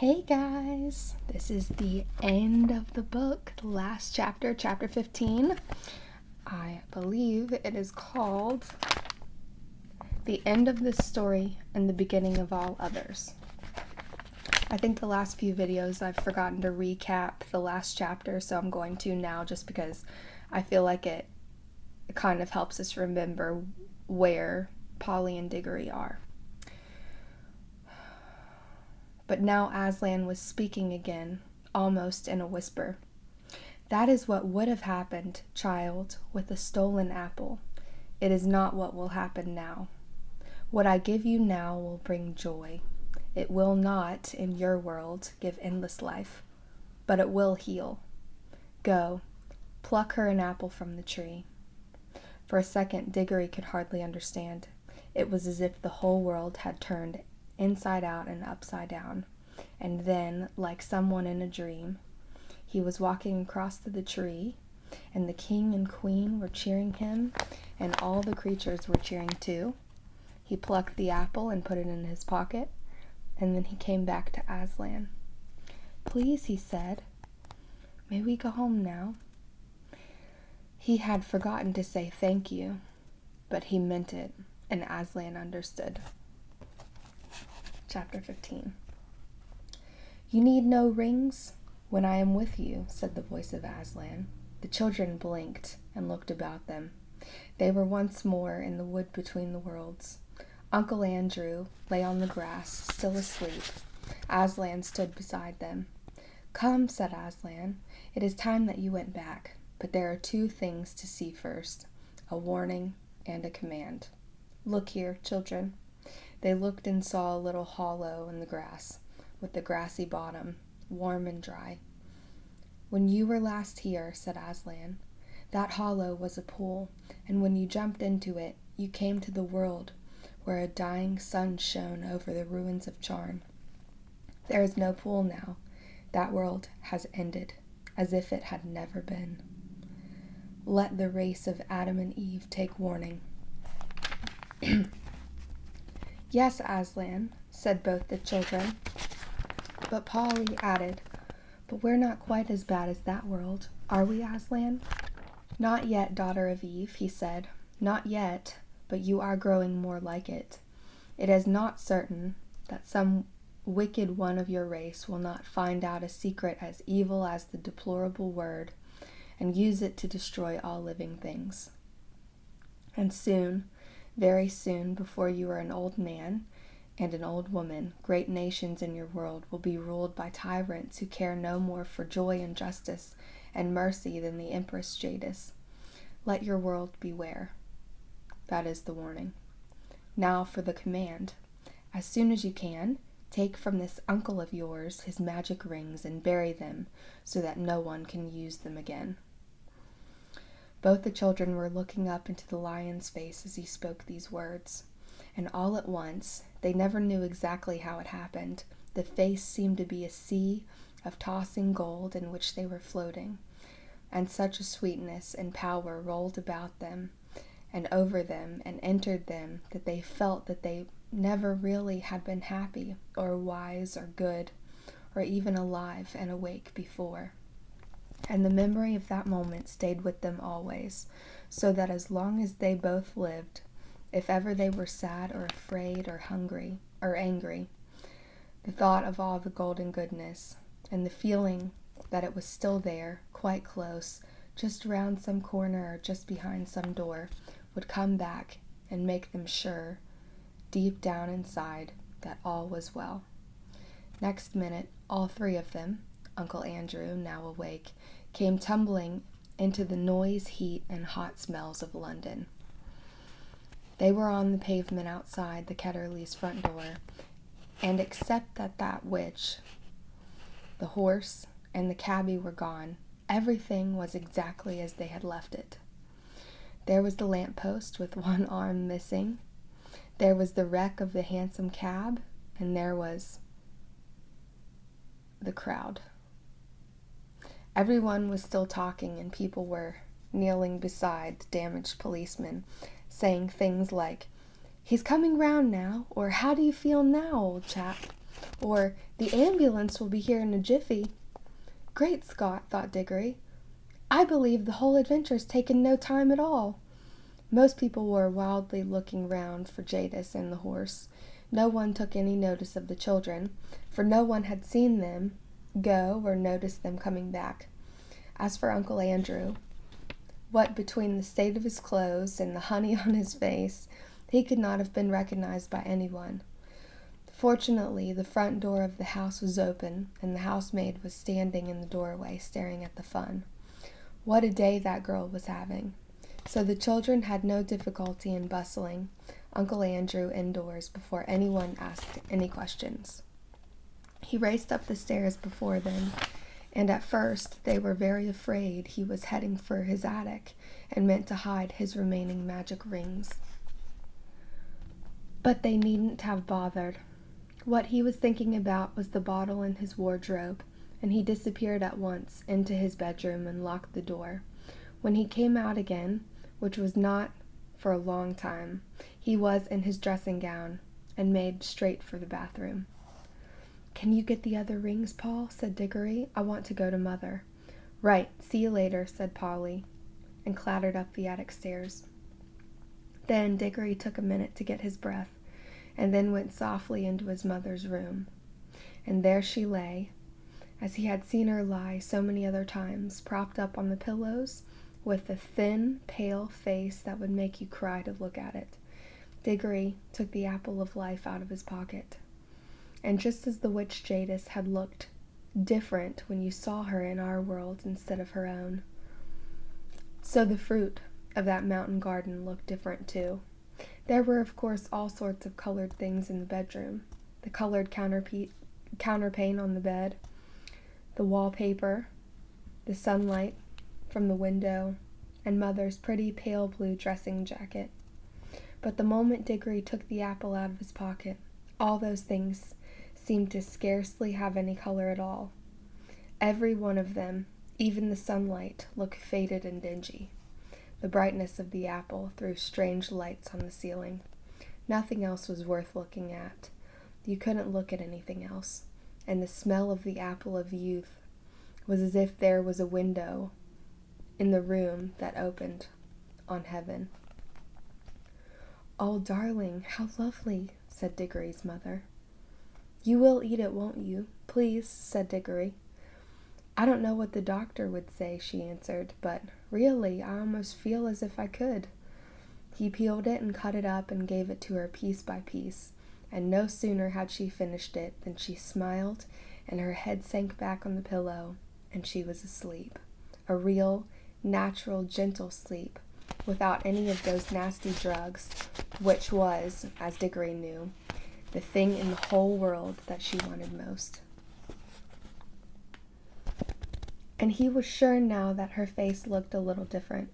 Hey guys, this is the end of the book, the last chapter, chapter 15. I believe it is called The End of This Story and the Beginning of All Others. I think the last few videos I've forgotten to recap the last chapter, so I'm going to now just because I feel like it kind of helps us remember where Polly and Diggory are. But now Aslan was speaking again, almost in a whisper. "That is what would have happened, child, with a stolen apple. It is not what will happen now. What I give you now will bring joy. It will not, in your world, give endless life, but it will heal. Go, pluck her an apple from the tree." For a second, Diggory could hardly understand. It was as if the whole world had turned inside out and upside down, and then, like someone in a dream, he was walking across to the tree, and the king and queen were cheering him, and all the creatures were cheering too. He plucked the apple and put it in his pocket, and then he came back to Aslan. "Please," he said, "may we go home now?" He had forgotten to say thank you, but he meant it, and Aslan understood. Chapter 15. "You need no rings when I am with you," said the voice of Aslan. The children blinked and looked about them. They were once more in the wood between the worlds. Uncle Andrew lay on the grass, still asleep. Aslan stood beside them. "Come," said Aslan, "it is time that you went back, but there are two things to see first, a warning and a command. Look here, children." They looked and saw a little hollow in the grass, with the grassy bottom, warm and dry. "When you were last here," said Aslan, "that hollow was a pool, and when you jumped into it, you came to the world where a dying sun shone over the ruins of Charn. There is no pool now. That world has ended, as if it had never been. Let the race of Adam and Eve take warning." "Yes, Aslan," said both the children. But Polly added, "But we're not quite as bad as that world, are we, Aslan?" "Not yet, daughter of Eve," he said. "Not yet, but you are growing more like it. It is not certain that some wicked one of your race will not find out a secret as evil as the deplorable word and use it to destroy all living things. And soon, very soon, before you are an old man and an old woman, great nations in your world will be ruled by tyrants who care no more for joy and justice and mercy than the Empress Jadis. Let your world beware." That is the warning. Now for the command. "As soon as you can, take from this uncle of yours his magic rings and bury them so that no one can use them again." Both the children were looking up into the lion's face as he spoke these words, and all at once, they never knew exactly how it happened, the face seemed to be a sea of tossing gold in which they were floating, and such a sweetness and power rolled about them and over them and entered them that they felt that they never really had been happy or wise or good or even alive and awake before. And the memory of that moment stayed with them always, so that as long as they both lived, if ever they were sad or afraid or hungry or angry, the thought of all the golden goodness and the feeling that it was still there, quite close, just round some corner or just behind some door, would come back and make them sure, deep down inside, that all was well. Next minute, all three of them, Uncle Andrew, now awake, came tumbling into the noise, heat, and hot smells of London. They were on the pavement outside the Ketterleys' front door, and except that witch, the horse, and the cabby were gone, everything was exactly as they had left it. There was the lamp-post with one arm missing, there was the wreck of the hansom cab, and there was the crowd. Everyone was still talking, and people were kneeling beside the damaged policeman, saying things like, "He's coming round now," or "How do you feel now, old chap?" Or, the ambulance will be here in a jiffy. Great Scott, thought Diggory. I believe the whole adventure's taken no time at all. Most people were wildly looking round for Jadis and the horse. No one took any notice of the children, for no one had seen them go or noticed them coming back. As for Uncle Andrew, what between the state of his clothes and the honey on his face, he could not have been recognized by anyone. Fortunately, the front door of the house was open, and the housemaid was standing in the doorway staring at the fun. What a day that girl was having. So the children had no difficulty in bustling Uncle Andrew indoors before anyone asked any questions. He raced up the stairs before them, and at first they were very afraid he was heading for his attic and meant to hide his remaining magic rings. But they needn't have bothered. What he was thinking about was the bottle in his wardrobe, and he disappeared at once into his bedroom and locked the door. When he came out again, which was not for a long time, he was in his dressing gown and made straight for the bathroom. "Can you get the other rings, Paul?" said Diggory. "I want to go to Mother." "Right, see you later," said Polly, and clattered up the attic stairs. Then Diggory took a minute to get his breath, and then went softly into his mother's room. And there she lay, as he had seen her lie so many other times, propped up on the pillows, with a thin, pale face that would make you cry to look at it. Diggory took the apple of life out of his pocket. And just as the witch Jadis had looked different when you saw her in our world instead of her own, so the fruit of that mountain garden looked different too. There were, of course, all sorts of colored things in the bedroom. The colored counterpane on the bed, the wallpaper, the sunlight from the window, and Mother's pretty pale blue dressing jacket. But the moment Diggory took the apple out of his pocket, all those things seemed to scarcely have any color at all. Every one of them, even the sunlight, looked faded and dingy. The brightness of the apple threw strange lights on the ceiling. Nothing else was worth looking at. You couldn't look at anything else. And the smell of the apple of youth was as if there was a window in the room that opened on heaven. "Oh, darling, how lovely," said Diggory's mother. "You will eat it, won't you? Please," said Diggory. "I don't know what the doctor would say," she answered, "but really, I almost feel as if I could." He peeled it and cut it up and gave it to her piece by piece, and no sooner had she finished it than she smiled, and her head sank back on the pillow, and she was asleep. A real, natural, gentle sleep, without any of those nasty drugs, which was, as Diggory knew, the thing in the whole world that she wanted most. And he was sure now that her face looked a little different.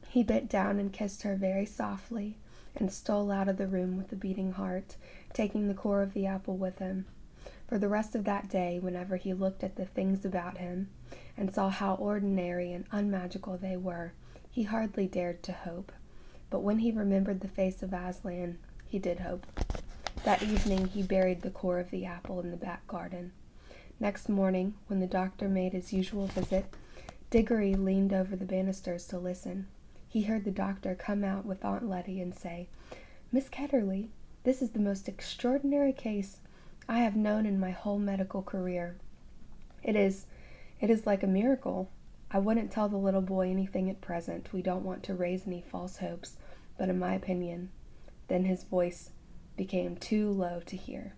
He bent down and kissed her very softly, and stole out of the room with a beating heart, taking the core of the apple with him. For the rest of that day, whenever he looked at the things about him, and saw how ordinary and unmagical they were, he hardly dared to hope. But when he remembered the face of Aslan, he did hope. That evening he buried the core of the apple in the back garden. Next morning, when the doctor made his usual visit, Diggory leaned over the banisters to listen. He heard the doctor come out with Aunt Letty and say, "Miss Ketterly, this is the most extraordinary case I have known in my whole medical career. It is like a miracle. I wouldn't tell the little boy anything at present. We don't want to raise any false hopes, but in my opinion," then his voice became too low to hear.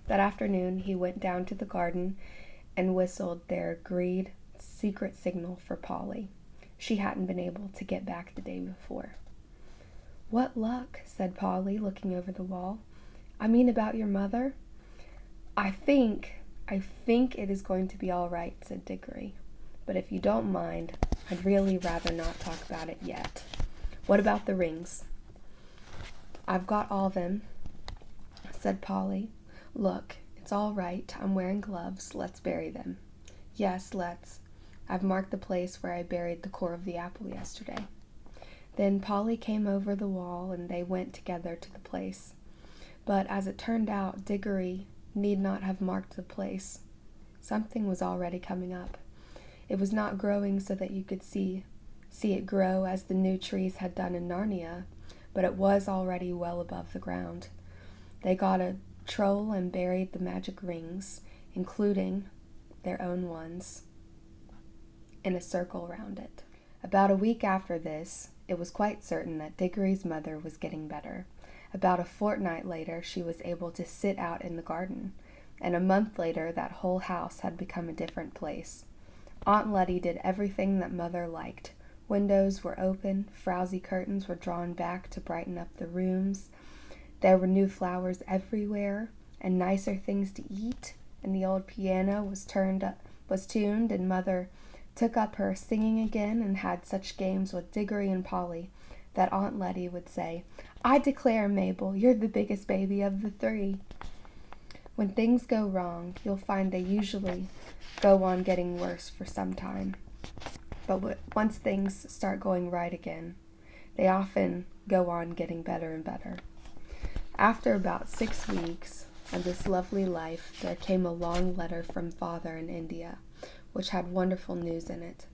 That afternoon he went down to the garden and whistled their agreed secret signal for Polly. She hadn't been able to get back the day before. "What luck," said Polly, looking over the wall. "I mean about your mother?" I think it is going to be all right," said Diggory. "But if you don't mind, I'd really rather not talk about it yet. What about the rings?" "I've got all them," said Polly. "Look, it's all right. I'm wearing gloves. Let's bury them." "Yes, let's. I've marked the place where I buried the core of the apple yesterday." Then Polly came over the wall, and they went together to the place. But as it turned out, Diggory need not have marked the place. Something was already coming up. It was not growing so that you could see it grow as the new trees had done in Narnia, but it was already well above the ground. They got a troll and buried the magic rings, including their own ones, in a circle round it. About a week after this, it was quite certain that Diggory's mother was getting better. About a fortnight later, she was able to sit out in the garden, and a month later, that whole house had become a different place. Aunt Letty did everything that Mother liked. Windows were open, frowsy curtains were drawn back to brighten up the rooms. There were new flowers everywhere, and nicer things to eat, and the old piano was tuned, and Mother took up her singing again and had such games with Diggory and Polly that Aunt Letty would say, "I declare, Mabel, you're the biggest baby of the three." When things go wrong, you'll find they usually go on getting worse for some time. But once things start going right again, they often go on getting better and better. After about 6 weeks of this lovely life, there came a long letter from Father in India, which had wonderful news in it.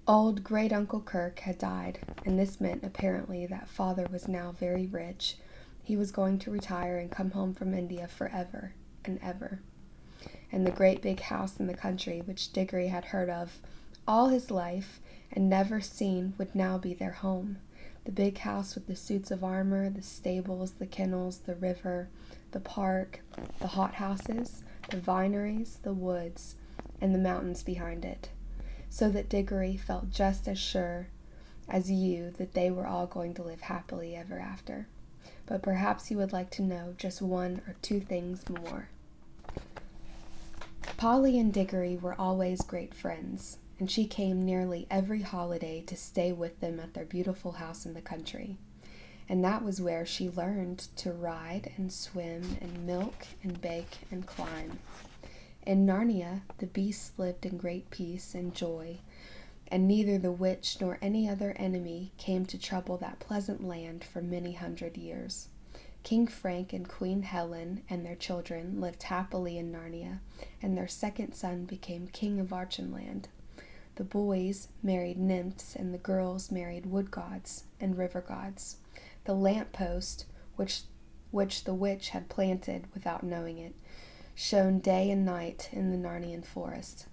Old great-uncle Kirk had died, and this meant apparently that Father was now very rich. He was going to retire and come home from India forever and ever. And the great big house in the country, which Diggory had heard of all his life and never seen, would now be their home. The big house with the suits of armor, the stables, the kennels, the river, the park, the hothouses, the vineries, the woods, and the mountains behind it. So that Diggory felt just as sure as you that they were all going to live happily ever after. But perhaps you would like to know just 1 or 2 things more. Polly and Diggory were always great friends, and she came nearly every holiday to stay with them at their beautiful house in the country. And that was where she learned to ride and swim and milk and bake and climb. In Narnia, the beasts lived in great peace and joy, and neither the witch nor any other enemy came to trouble that pleasant land for many 100 years. King Frank and Queen Helen and their children lived happily in Narnia, and their second son became king of Archenland. The boys married nymphs, and the girls married wood gods and river gods. The lamp-post, which the witch had planted without knowing it, shone day and night in the Narnian forest,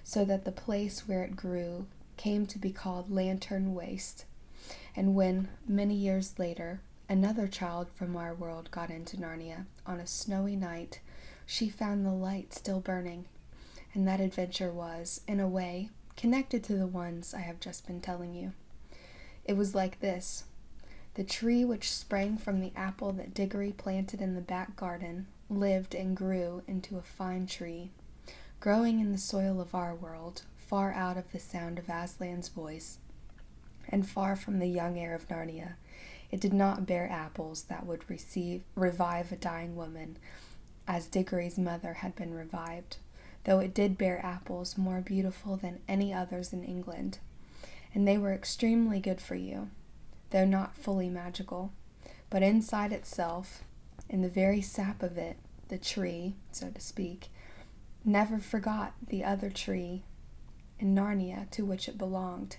so that the place where it grew came to be called Lantern Waste. And when, many years later, another child from our world got into Narnia on a snowy night, she found the light still burning, and that adventure was, in a way, connected to the ones I have just been telling you. It was like this. The tree which sprang from the apple that Diggory planted in the back garden lived and grew into a fine tree, growing in the soil of our world, far out of the sound of Aslan's voice, and far from the young air of Narnia. It did not bear apples that would revive a dying woman, as Diggory's mother had been revived, though it did bear apples more beautiful than any others in England, and they were extremely good for you, though not fully magical. But inside itself, in the very sap of it, the tree, so to speak, never forgot the other tree in Narnia to which it belonged.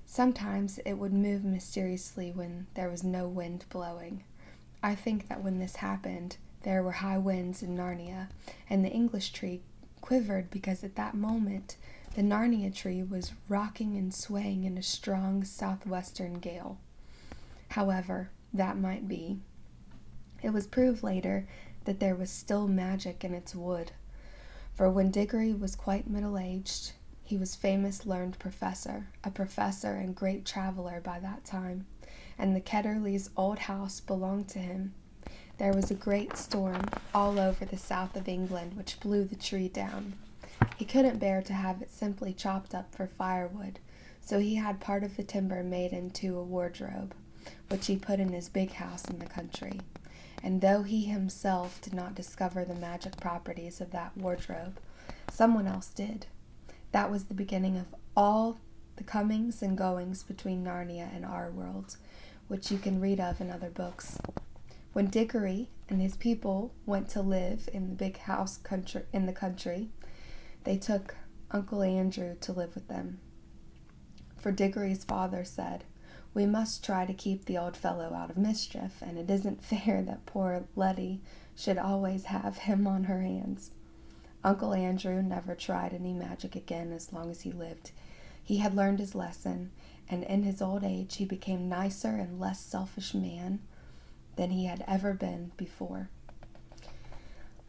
Sometimes it would move mysteriously when there was no wind blowing. I think that when this happened, there were high winds in Narnia, and the English tree quivered because at that moment the Narnia tree was rocking and swaying in a strong southwestern gale. However that might be, it was proved later that there was still magic in its wood, for when Diggory was quite middle-aged, he was famous learned professor, a professor and great traveler by that time, and the Ketterleys' old house belonged to him. There was a great storm all over the south of England which blew the tree down. He couldn't bear to have it simply chopped up for firewood, so he had part of the timber made into a wardrobe, which he put in his big house in the country. And though he himself did not discover the magic properties of that wardrobe, someone else did. That was the beginning of all the comings and goings between Narnia and our world, which you can read of in other books. When Diggory and his people went to live in the big house in the country, they took Uncle Andrew to live with them. For Diggory's father said, "We must try to keep the old fellow out of mischief, and it isn't fair that poor Letty should always have him on her hands." Uncle Andrew never tried any magic again as long as he lived. He had learned his lesson, and in his old age he became nicer and less selfish man than he had ever been before.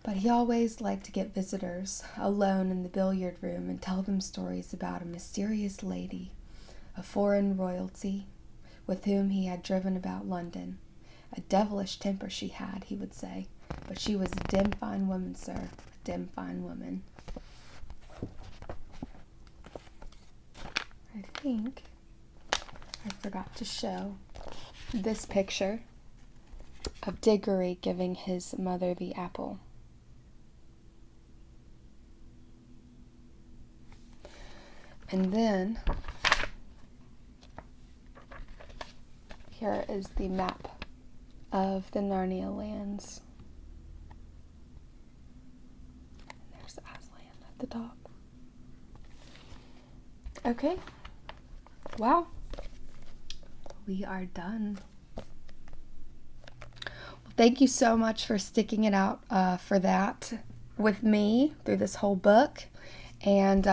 But he always liked to get visitors alone in the billiard room and tell them stories about a mysterious lady, a foreign royalty, with whom he had driven about London. A devilish temper she had, he would say, but she was a dim fine woman, sir, a dim fine woman. I think I forgot to show this picture of Diggory giving his mother the apple. And then here is the map of the Narnia lands. And there's Aslan at the top. Okay. Wow. We are done. Well, thank you so much for sticking it out for that with me through this whole book. And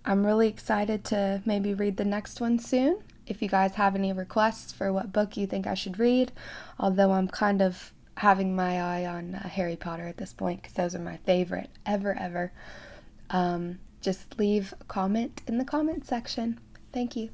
I'm really excited to maybe read the next one soon. If you guys have any requests for what book you think I should read, although I'm kind of having my eye on Harry Potter at this point because those are my favorite ever. Just leave a comment in the comment section. Thank you.